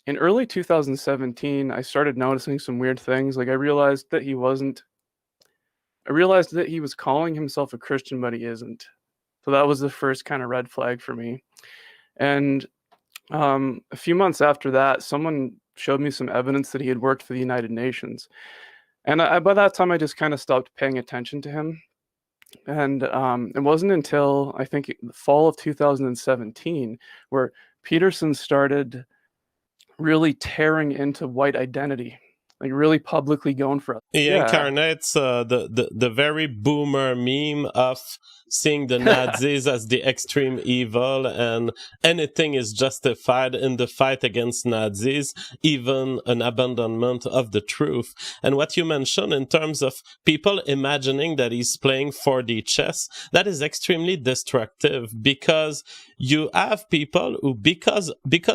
in early 2017, I started noticing some weird things. Like I realized that he was calling himself a Christian, but he isn't. So that was the first kind of red flag for me. And a few months after that, someone showed me some evidence that he had worked for the United Nations. And by that time, I just kind of stopped paying attention to him. And it wasn't until I think the fall of 2017 where Peterson started really tearing into white identity, like really publicly going for it. He Yeah. incarnates the very boomer meme of seeing the Nazis as the extreme evil, and anything is justified in the fight against Nazis, even an abandonment of the truth. And what you mentioned in terms of people imagining that he's playing 4D chess, that is extremely destructive, because you have people who, because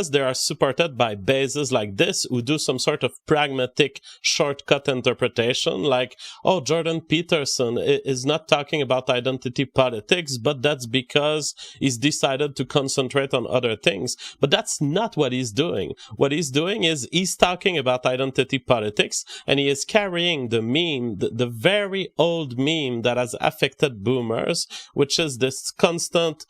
they are supported by bases like this, who do some sort of pragmatic shortcut interpretation, like, oh, Jordan Peterson is not talking about identity politics, but that's because he's decided to concentrate on other things. But that's not what he's doing. What he's doing is he's talking about identity politics, and he is carrying the meme, the very old meme that has affected boomers, which is this constant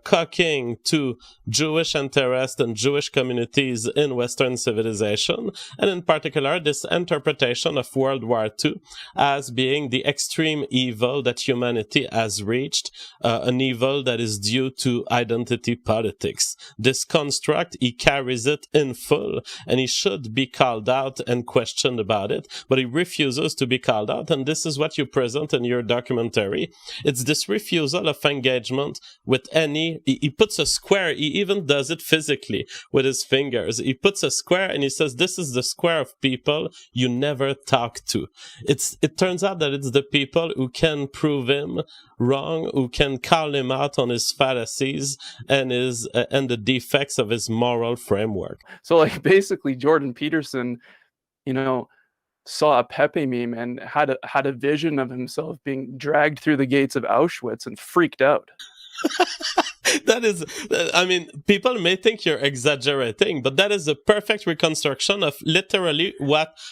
cocking to Jewish interest and Jewish communities in Western civilization, and in particular this interpretation of World War II as being the extreme evil that humanity has reached, an evil that is due to identity politics. This construct, he carries it in full, and he should be called out and questioned about it, but he refuses to be called out, and this is what you present in your documentary. It's this refusal of engagement with any. He puts a square, he even does it physically with his fingers. He puts a square and he says, this is the square of people you never talk to. It turns out that it's the people who can prove him wrong, who can call him out on his fallacies and the defects of his moral framework. So like basically Jordan Peterson, you know, saw a Pepe meme and had a vision of himself being dragged through the gates of Auschwitz and freaked out. That is, I mean, people may think you're exaggerating, but that is a perfect reconstruction of literally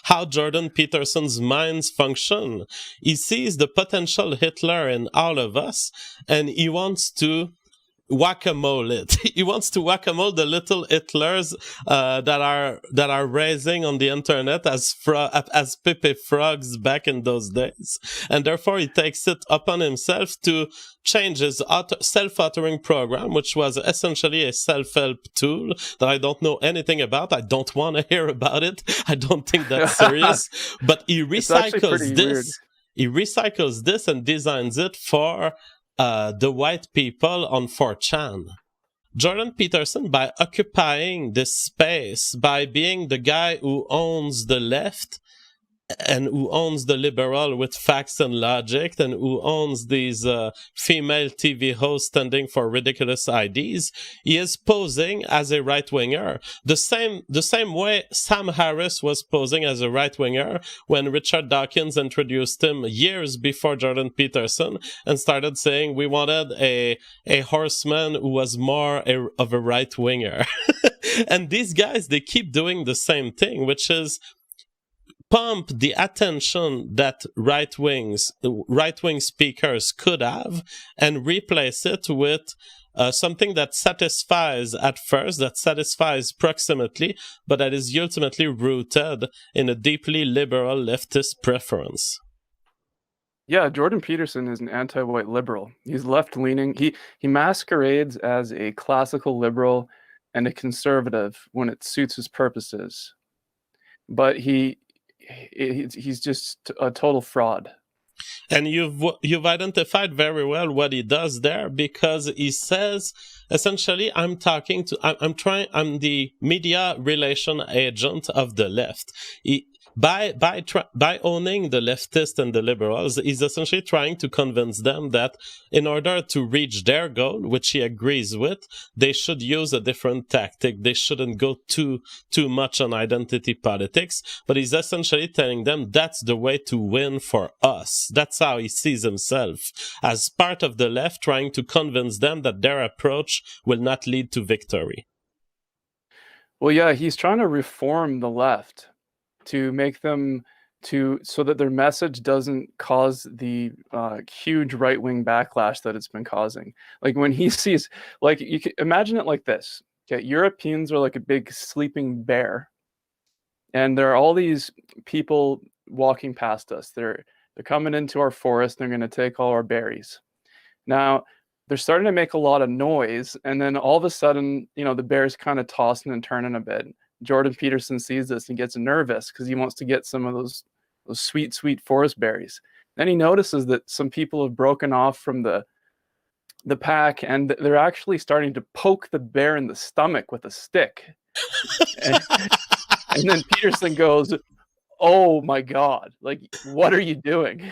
how Jordan Peterson's minds function. He sees the potential Hitler in all of us, and he wants to whack-a-mole it. He wants to whack-a-mole the little Hitlers that are raising on the internet as Pepe frogs back in those days, and therefore he takes it upon himself to change his self-authoring program, which was essentially a self-help tool that I don't know anything about. I don't want to hear about it. I don't think that's serious. But he recycles this. Weird. He recycles this and designs it for the white people on 4chan. Jordan Peterson, by occupying this space, by being the guy who owns the left and who owns the liberal with facts and logic, and who owns these female TV hosts standing for ridiculous IDs, he is posing as a right-winger. The same way Sam Harris was posing as a right-winger when Richard Dawkins introduced him years before Jordan Peterson and started saying we wanted a horseman who was more of a right-winger. And these guys, they keep doing the same thing, which is pump the attention that right-wing speakers could have and replace it with something that satisfies at first, that satisfies proximately, but that is ultimately rooted in a deeply liberal leftist preference. Yeah, Jordan Peterson is an anti-white liberal. He's left-leaning. He masquerades as a classical liberal and a conservative when it suits his purposes. But he's just a total fraud. And you've identified very well what he does there, because he says essentially, I'm the media relation agent of the left. By owning the leftists and the liberals, he's essentially trying to convince them that in order to reach their goal, which he agrees with, they should use a different tactic. They shouldn't go too much on identity politics. But he's essentially telling them that's the way to win for us. That's how he sees himself, as part of the left, trying to convince them that their approach will not lead to victory. Well, yeah, he's trying to reform the left to make them so that their message doesn't cause the huge right-wing backlash that it's been causing. Like when he sees, like you can imagine it like this. Okay, Europeans are like a big sleeping bear, and there are all these people walking past us. They're coming into our forest. They're going to take all our berries. Now, they're starting to make a lot of noise, and then all of a sudden, the bear's kind of tossing and turning a bit. Jordan Peterson sees this and gets nervous because he wants to get some of those sweet, sweet forest berries. Then he notices that some people have broken off from the pack, and they're actually starting to poke the bear in the stomach with a stick. And, and then Peterson goes, "Oh my God, like what are you doing?"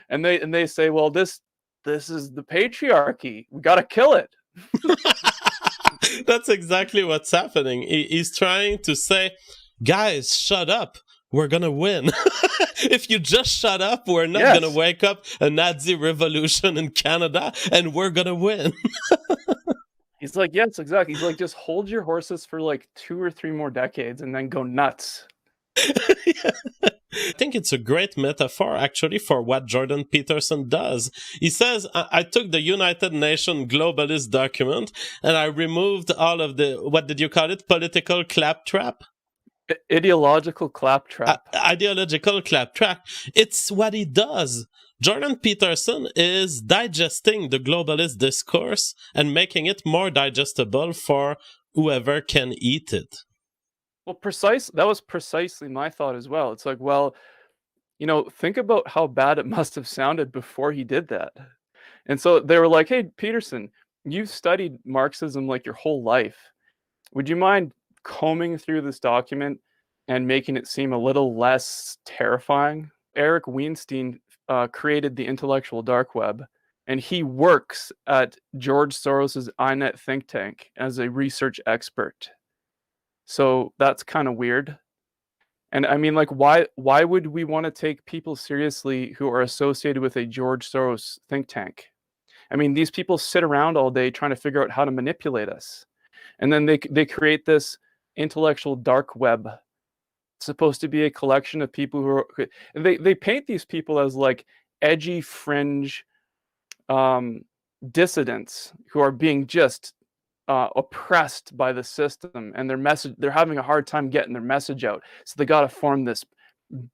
And they say, "Well, this is the patriarchy. We got to kill it." That's exactly what's happening. He's trying to say, guys, shut up. We're gonna win. If you just shut up, we're not gonna wake up a Nazi revolution in Canada, and we're gonna win. He's like, yes, exactly. He's like, just hold your horses for like 2 or 3 more decades and then go nuts. Yeah. I think it's a great metaphor, actually, for what Jordan Peterson does. He says, I took the United Nations globalist document and I removed all of the, what did you call it? Political claptrap? Ideological claptrap. Ideological claptrap. It's what he does. Jordan Peterson is digesting the globalist discourse and making it more digestible for whoever can eat it. Well, that was precisely my thought as well. It's like, well, think about how bad it must have sounded before he did that. And so they were like, "Hey, Peterson, you've studied Marxism like your whole life. Would you mind combing through this document and making it seem a little less terrifying?" Eric Weinstein created the intellectual dark web, and he works at George Soros's INET think tank as a research expert. So that's kind of weird. And I mean, like, why would we want to take people seriously who are associated with a George Soros think tank? I mean, these people sit around all day trying to figure out how to manipulate us. And then they create this intellectual dark web. It's supposed to be a collection of people they paint these people as like edgy fringe dissidents who are being just oppressed by the system, and they're having a hard time getting their message out. So they got to form this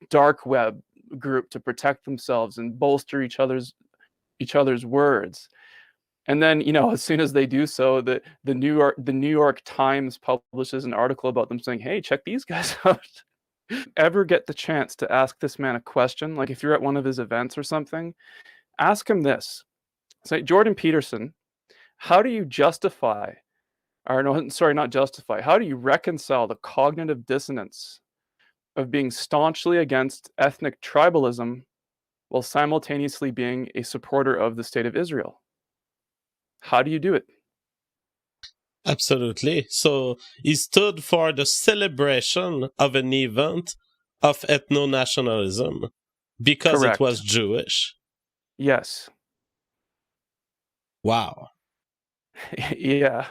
dark web group to protect themselves and bolster each other's words. And then, as soon as they do so, the New York Times publishes an article about them saying, "Hey, check these guys out." Ever get the chance to ask this man a question, like if you're at one of his events or something, ask him this. Say, "Jordan Peterson, how do you justify, or no, sorry, not justify, how do you reconcile the cognitive dissonance of being staunchly against ethnic tribalism while simultaneously being a supporter of the state of Israel? How do you do it?" Absolutely. So he stood for the celebration of an event of ethno-nationalism because it was Correct. Jewish. Yes. Wow. Yeah.